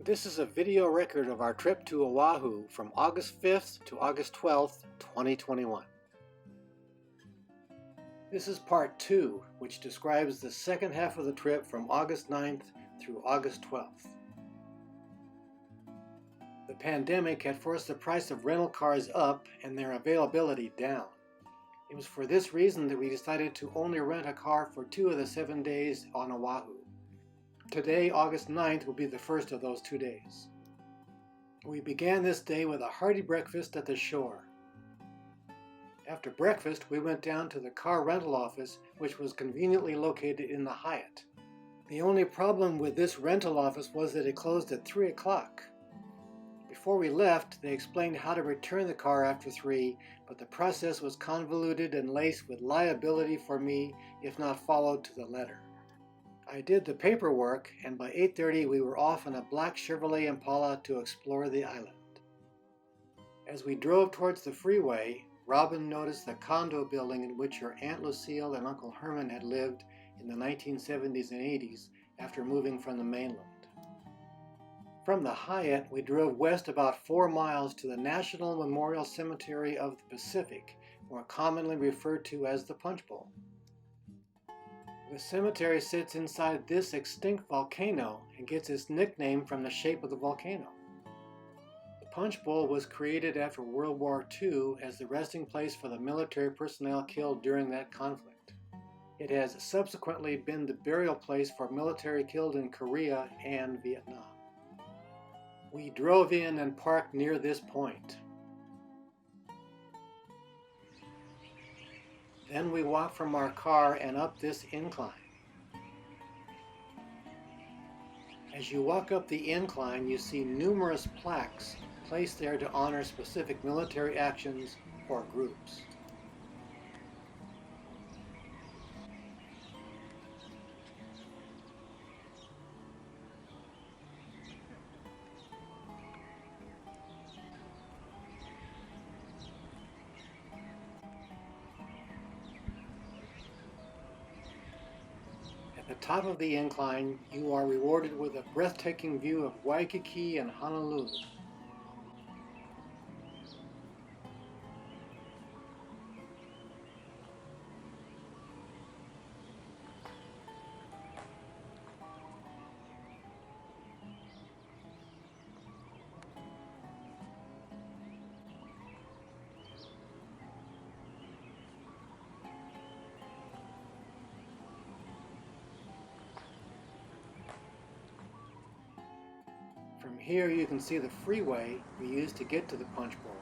This is a video record of our trip to Oahu from August 5th to August 12th, 2021. This is part 2, which describes the second half of the trip from August 9th through August 12th. The pandemic had forced the price of rental cars up and their availability down. It was for this reason that we decided to only rent a car for 2 of the 7 days on Oahu. Today, August 9th, will be the first of those 2 days. We began this day with a hearty breakfast at the shore. After breakfast, we went down to the car rental office, which was conveniently located in the Hyatt. The only problem with this rental office was that it closed at 3 o'clock. Before we left, they explained how to return the car after 3, but the process was convoluted and laced with liability for me if not followed to the letter. I did the paperwork, and by 8:30 we were off in a black Chevrolet Impala to explore the island. As we drove towards the freeway, Robin noticed the condo building in which her Aunt Lucille and Uncle Herman had lived in the 1970s and 80s after moving from the mainland. From the Hyatt, we drove west about 4 miles to the National Memorial Cemetery of the Pacific, more commonly referred to as the Punch Bowl. The cemetery sits inside this extinct volcano and gets its nickname from the shape of the volcano. The Punch Bowl was created after World War II as the resting place for the military personnel killed during that conflict. It has subsequently been the burial place for military killed in Korea and Vietnam. We drove in and parked near this point. Then we walked from our car and up this incline. As you walk up the incline, you see numerous plaques placed there to honor specific military actions or groups. At the top of the incline, you are rewarded with a breathtaking view of Waikiki and Honolulu. From here you can see the freeway we used to get to the Punch Bowl.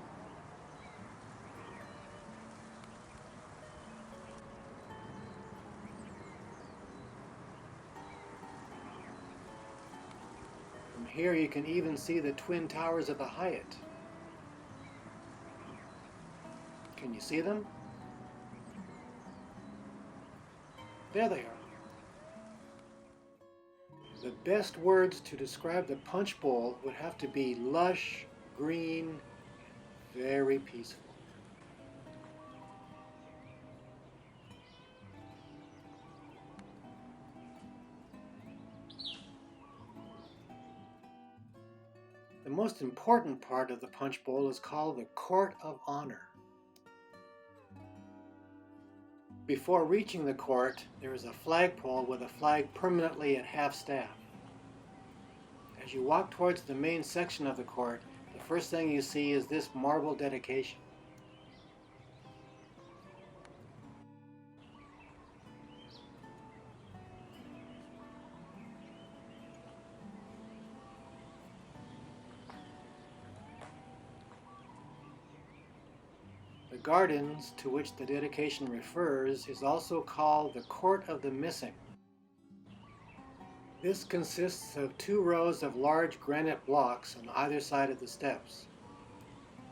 From here you can even see the twin towers of the Hyatt. Can you see them? There they are. The best words to describe the Punch Bowl would have to be lush, green, very peaceful. The most important part of the Punch Bowl is called the Court of Honor. Before reaching the court, there is a flagpole with a flag permanently at half-staff. As you walk towards the main section of the court, the first thing you see is this marble dedication. The gardens to which the dedication refers is also called the Court of the Missing. This consists of 2 rows of large granite blocks on either side of the steps.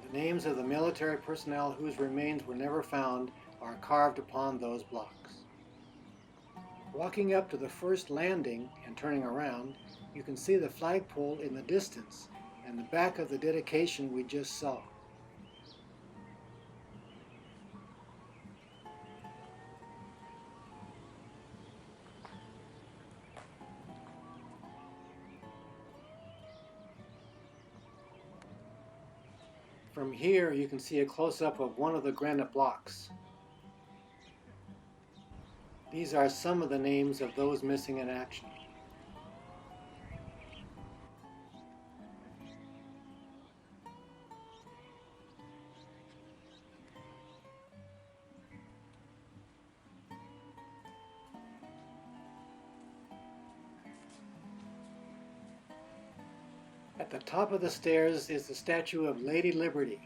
The names of the military personnel whose remains were never found are carved upon those blocks. Walking up to the first landing and turning around, you can see the flagpole in the distance and the back of the dedication we just saw. From here you can see a close-up of one of the granite blocks. These are some of the names of those missing in action. At the top of the stairs is the statue of Lady Liberty.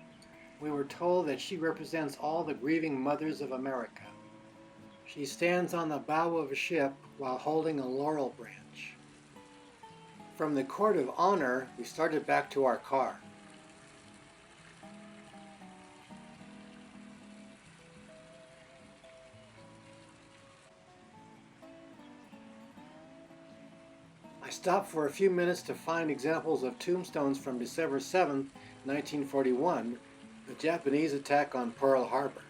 We were told that she represents all the grieving mothers of America. She stands on the bow of a ship while holding a laurel branch. From the Court of Honor, we started back to our car. I stopped for a few minutes to find examples of tombstones from December 7, 1941, the Japanese attack on Pearl Harbor.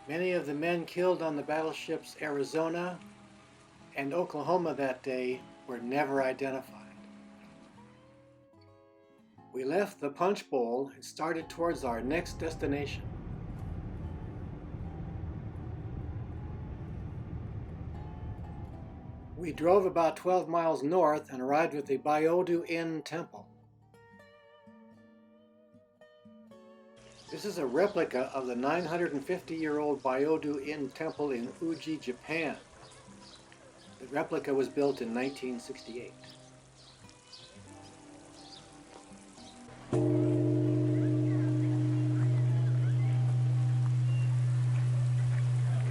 Many of the men killed on the battleships Arizona and Oklahoma that day were never identified. We left the Punch Bowl and started towards our next destination. We drove about 12 miles north and arrived at the Byodo Inn Temple. This is a replica of the 950-year-old Byodo Inn Temple in Uji, Japan. The replica was built in 1968.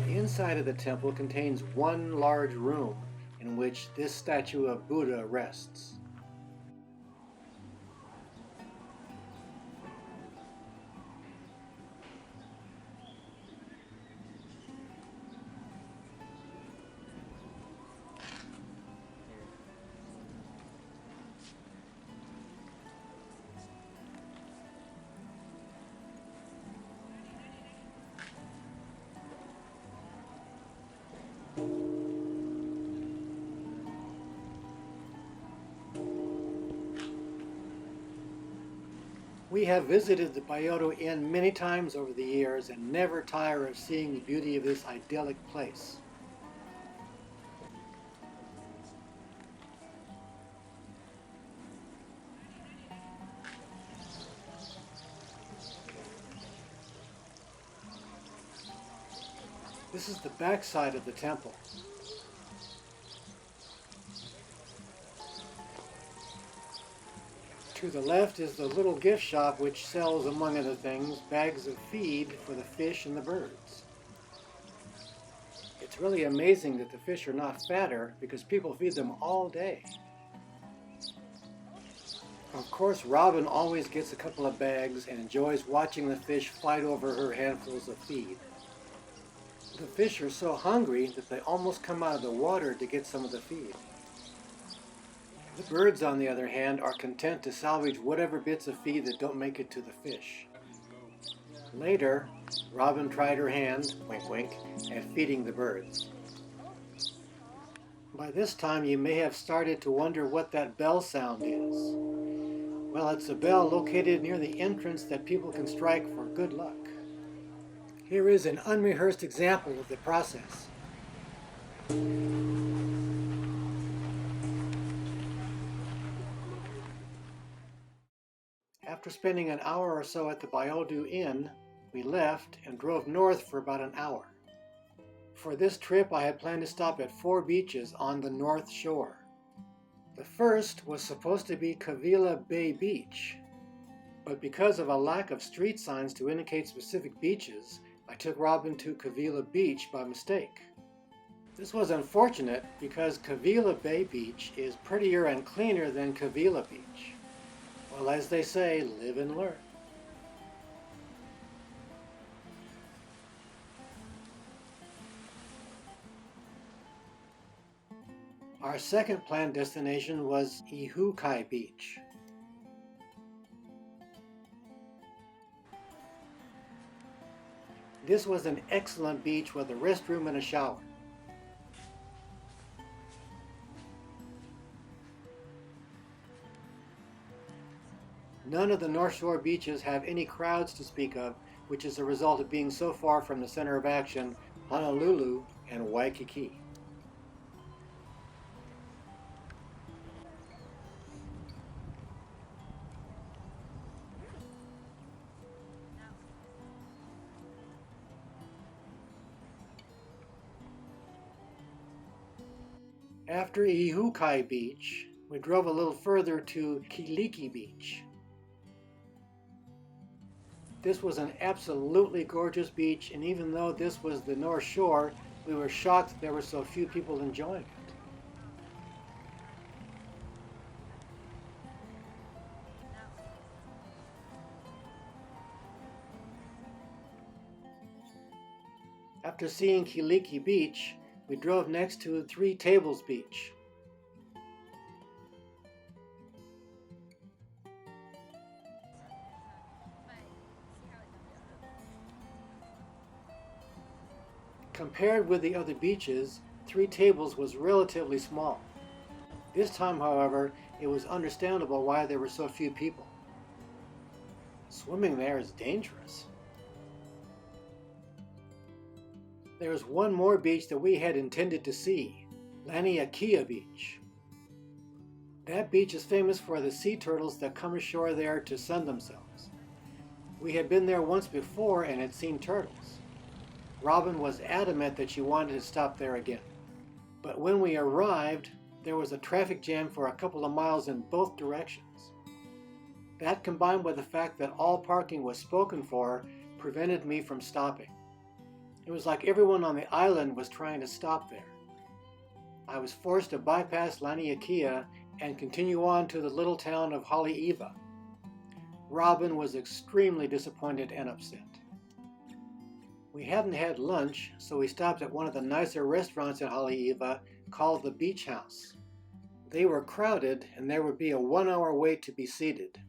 The inside of the temple contains one large room in which this statue of Buddha rests. We have visited the Byodo Inn many times over the years and never tire of seeing the beauty of this idyllic place. This is the back side of the temple. To the left is the little gift shop which sells, among other things, bags of feed for the fish and the birds. It's really amazing that the fish are not fatter because people feed them all day. Of course, Robin always gets a couple of bags and enjoys watching the fish fight over her handfuls of feed. The fish are so hungry that they almost come out of the water to get some of the feed. The birds, on the other hand, are content to salvage whatever bits of feed that don't make it to the fish. Later, Robin tried her hand, wink wink, at feeding the birds. By this time you may have started to wonder what that bell sound is. Well, it's a bell located near the entrance that people can strike for good luck. Here is an unrehearsed example of the process. After spending an hour or so at the Byodo Inn, we left and drove north for about an hour. For this trip, I had planned to stop at 4 beaches on the north shore. The first was supposed to be Kavila Bay Beach, but because of a lack of street signs to indicate specific beaches, I took Robin to Kavila Beach by mistake. This was unfortunate because Kavila Bay Beach is prettier and cleaner than Kavila Beach. Well, as they say, live and learn. Our second planned destination was Ihukai Beach. This was an excellent beach with a restroom and a shower. None of the North Shore beaches have any crowds to speak of, which is a result of being so far from the center of action, Honolulu and Waikiki. After Ihukai Beach, we drove a little further to Kiliki Beach. This was an absolutely gorgeous beach, and even though this was the North Shore, we were shocked that there were so few people enjoying it. After seeing Kiliki Beach, we drove next to Three Tables Beach. Compared with the other beaches, Three Tables was relatively small. This time, however, it was understandable why there were so few people. Swimming there is dangerous. There was one more beach that we had intended to see, Laniakea Beach. That beach is famous for the sea turtles that come ashore there to sun themselves. We had been there once before and had seen turtles. Robin was adamant that she wanted to stop there again. But when we arrived, there was a traffic jam for a couple of miles in both directions. That, combined with the fact that all parking was spoken for, prevented me from stopping. It was like everyone on the island was trying to stop there. I was forced to bypass Laniakea and continue on to the little town of Haleiwa. Robin was extremely disappointed and upset. We hadn't had lunch, so we stopped at one of the nicer restaurants in Haleiwa called the Beach House. They were crowded and there would be a 1-hour wait to be seated.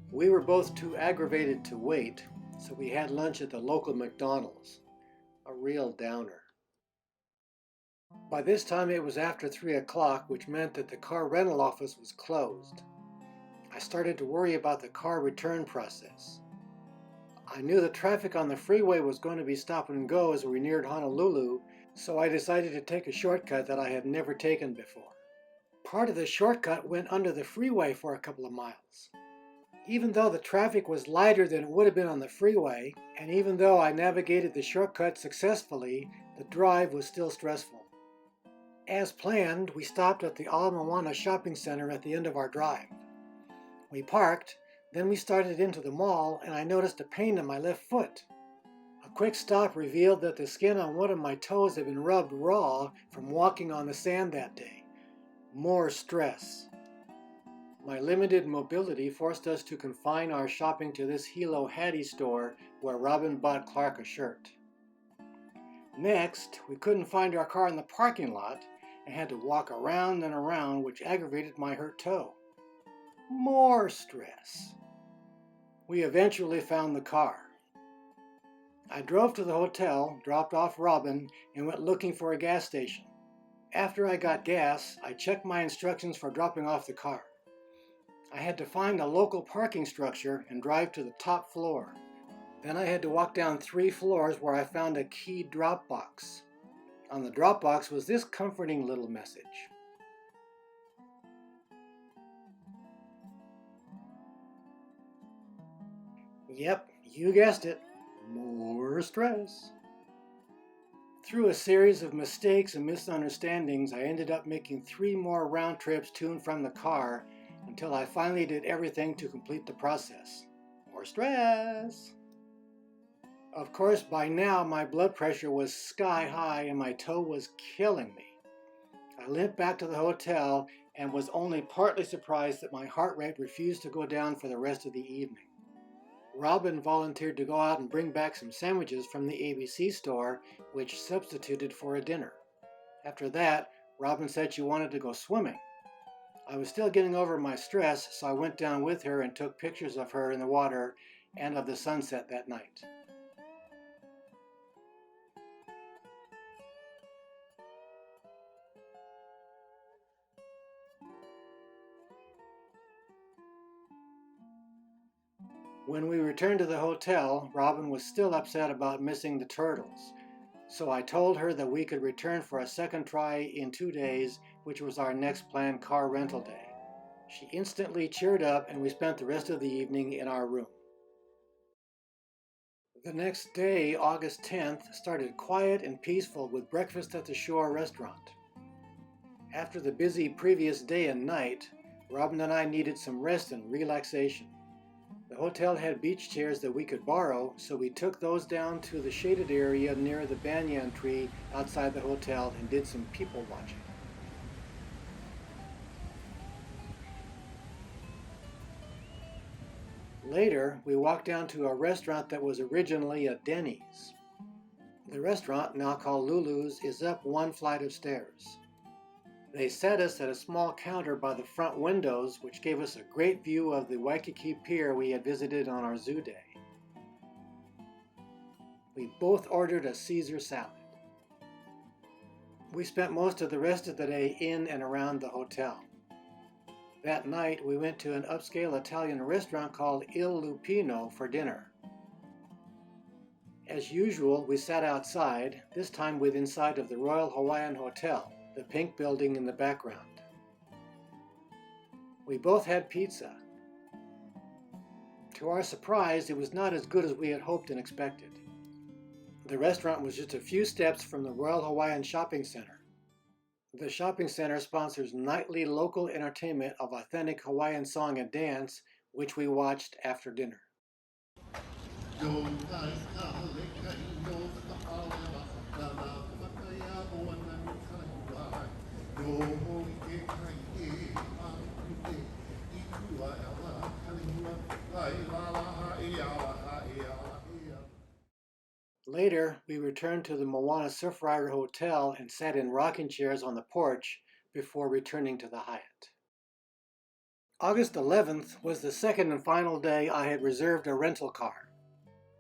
We were both too aggravated to wait, so we had lunch at the local McDonald's. A real downer. By this time it was after 3 o'clock, which meant that the car rental office was closed. I started to worry about the car return process. I knew the traffic on the freeway was going to be stop and go as we neared Honolulu, so I decided to take a shortcut that I had never taken before. Part of the shortcut went under the freeway for a couple of miles. Even though the traffic was lighter than it would have been on the freeway, and even though I navigated the shortcut successfully, the drive was still stressful. As planned, we stopped at the Ala Moana shopping center at the end of our drive. We parked, then we started into the mall, and I noticed a pain in my left foot. A quick stop revealed that the skin on one of my toes had been rubbed raw from walking on the sand that day. More stress. My limited mobility forced us to confine our shopping to this Hilo Hattie store where Robin bought Clark a shirt. Next, we couldn't find our car in the parking lot and had to walk around and around, which aggravated my hurt toe. More stress. We eventually found the car. I drove to the hotel, dropped off Robin, and went looking for a gas station. After I got gas, I checked my instructions for dropping off the car. I had to find a local parking structure and drive to the top floor. Then I had to walk down 3 floors where I found a key drop box. On the drop box was this comforting little message. Yep, you guessed it. More stress. Through a series of mistakes and misunderstandings, I ended up making 3 more round trips to and from the car until I finally did everything to complete the process. More stress! Of course, by now my blood pressure was sky high and my toe was killing me. I limped back to the hotel and was only partly surprised that my heart rate refused to go down for the rest of the evening. Robin volunteered to go out and bring back some sandwiches from the ABC store, which substituted for a dinner. After that, Robin said she wanted to go swimming. I was still getting over my stress, so I went down with her and took pictures of her in the water and of the sunset that night. When we returned to the hotel, Robin was still upset about missing the turtles. So I told her that we could return for a second try in 2 days, which was our next planned car rental day. She instantly cheered up and we spent the rest of the evening in our room. The next day, August 10th, started quiet and peaceful with breakfast at the Shore restaurant. After the busy previous day and night, Robin and I needed some rest and relaxation. The hotel had beach chairs that we could borrow, so we took those down to the shaded area near the banyan tree outside the hotel and did some people watching. Later, we walked down to a restaurant that was originally a Denny's. The restaurant, now called Lulu's, is up one flight of stairs. They set us at a small counter by the front windows, which gave us a great view of the Waikiki Pier we had visited on our zoo day. We both ordered a Caesar salad. We spent most of the rest of the day in and around the hotel. That night, we went to an upscale Italian restaurant called Il Lupino for dinner. As usual, we sat outside, this time within inside of the Royal Hawaiian Hotel, the pink building in the background. We both had pizza. To our surprise, it was not as good as we had hoped and expected. The restaurant was just a few steps from the Royal Hawaiian Shopping Center. The shopping center sponsors nightly local entertainment of authentic Hawaiian song and dance, which we watched after dinner. Later, we returned to the Moana Surfrider Hotel and sat in rocking chairs on the porch before returning to the Hyatt. August 11th was the second and final day I had reserved a rental car.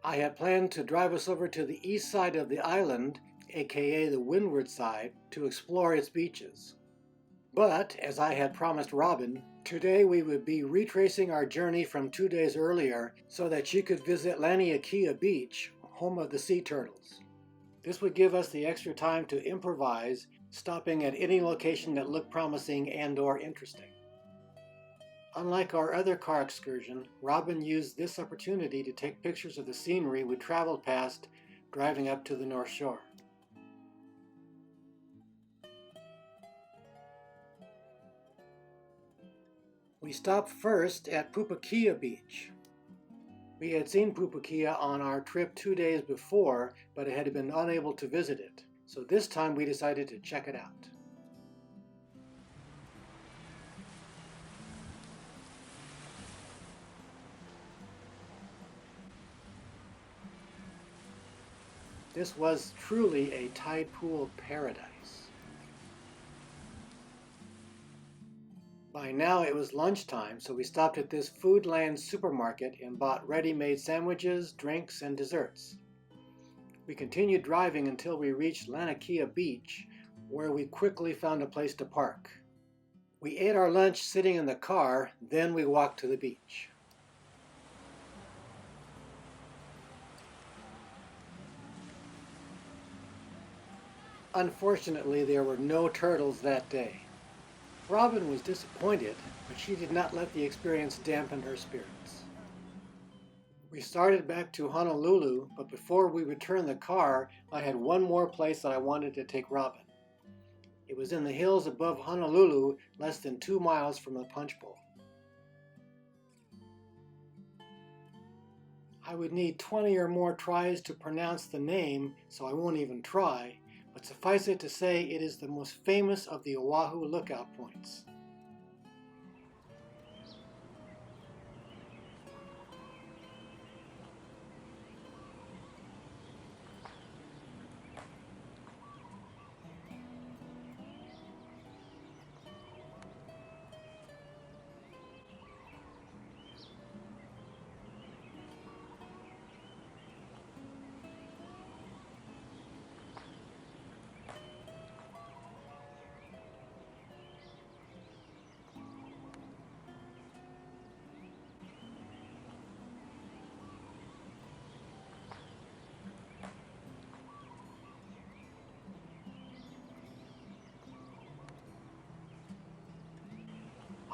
I had planned to drive us over to the east side of the island, aka the windward side, to explore its beaches. But, as I had promised Robin, today we would be retracing our journey from 2 days earlier so that she could visit Laniakea Beach, home of the sea turtles. This would give us the extra time to improvise, stopping at any location that looked promising and/or interesting. Unlike our other car excursion, Robin used this opportunity to take pictures of the scenery we traveled past driving up to the North Shore. We stopped first at Pupukia Beach. We had seen Pupukia on our trip 2 days before, but had been unable to visit it, so this time we decided to check it out. This was truly a tide pool paradise. By now it was lunchtime, so we stopped at this Foodland supermarket and bought ready-made sandwiches, drinks, and desserts. We continued driving until we reached Laniakea Beach, where we quickly found a place to park. We ate our lunch sitting in the car, then we walked to the beach. Unfortunately, there were no turtles that day. Robin was disappointed, but she did not let the experience dampen her spirits. We started back to Honolulu, but before we returned the car, I had one more place that I wanted to take Robin. It was in the hills above Honolulu, less than 2 miles from the Punch Bowl. I would need 20 or more tries to pronounce the name, so I won't even try, but suffice it to say it is the most famous of the Oahu lookout points.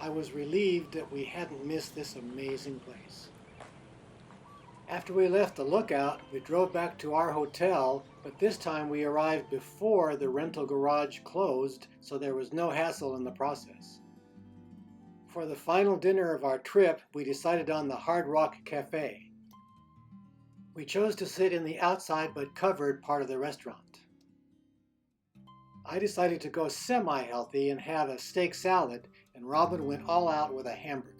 I was relieved that we hadn't missed this amazing place. After we left the lookout, we drove back to our hotel, but this time we arrived before the rental garage closed, so there was no hassle in the process. For the final dinner of our trip, we decided on the Hard Rock Cafe. We chose to sit in the outside but covered part of the restaurant. I decided to go semi-healthy and have a steak salad, and Robin went all out with a hamburger.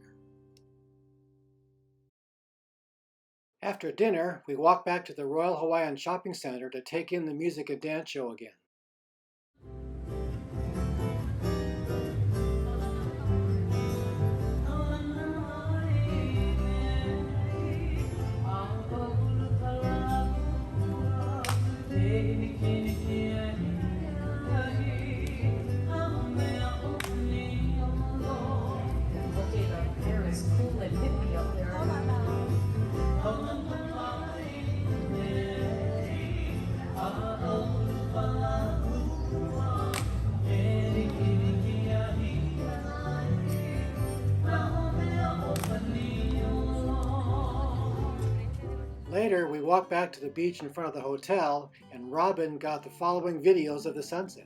After dinner, we walked back to the Royal Hawaiian Shopping Center to take in the music and dance show again. Later, we walked back to the beach in front of the hotel, and Robin got the following videos of the sunset.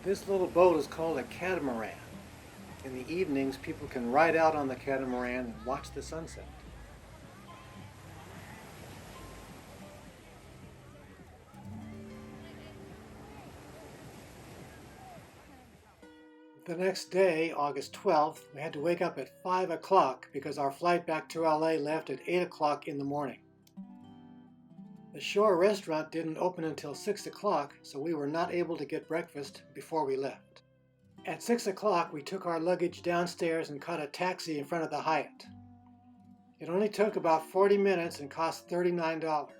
This little boat is called a catamaran. In the evenings, people can ride out on the catamaran and watch the sunset. The next day, August 12th, we had to wake up at 5 o'clock because our flight back to LA left at 8 o'clock in the morning. The shore restaurant didn't open until 6 o'clock, so we were not able to get breakfast before we left. At 6 o'clock, we took our luggage downstairs and caught a taxi in front of the Hyatt. It only took about 40 minutes and cost $39.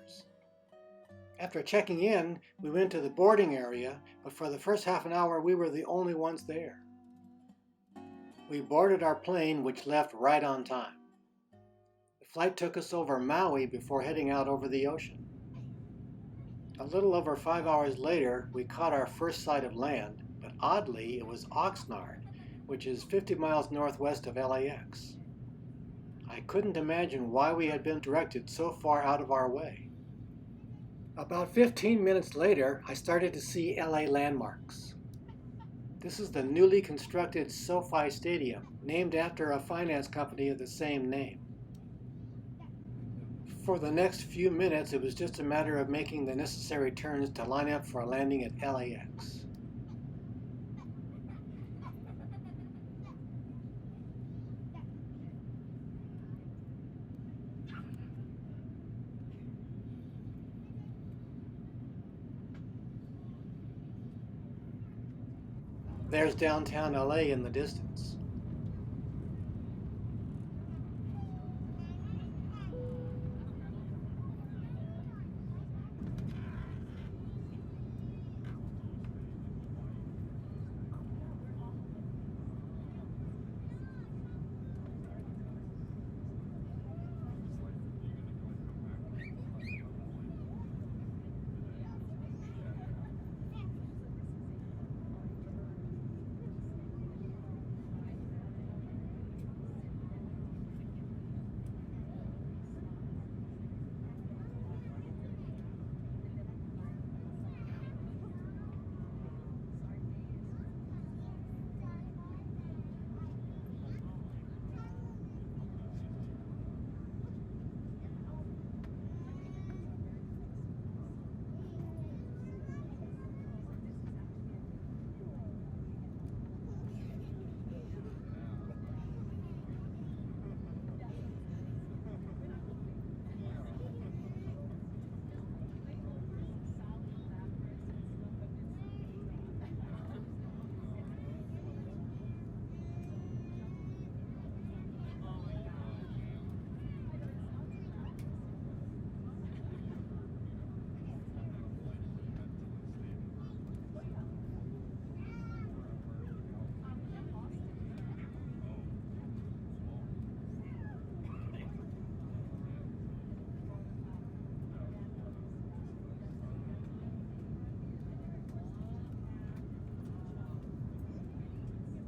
After checking in, we went to the boarding area, but for the first half an hour, we were the only ones there. We boarded our plane, which left right on time. The flight took us over Maui before heading out over the ocean. A little over 5 hours later, we caught our first sight of land, but oddly, it was Oxnard, which is 50 miles northwest of LAX. I couldn't imagine why we had been directed so far out of our way. About 15 minutes later, I started to see LA landmarks. This is the newly constructed SoFi Stadium, named after a finance company of the same name. For the next few minutes, it was just a matter of making the necessary turns to line up for a landing at LAX. There's downtown LA in the distance.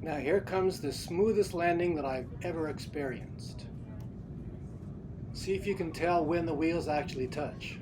Now here comes the smoothest landing that I've ever experienced. See if you can tell when the wheels actually touch.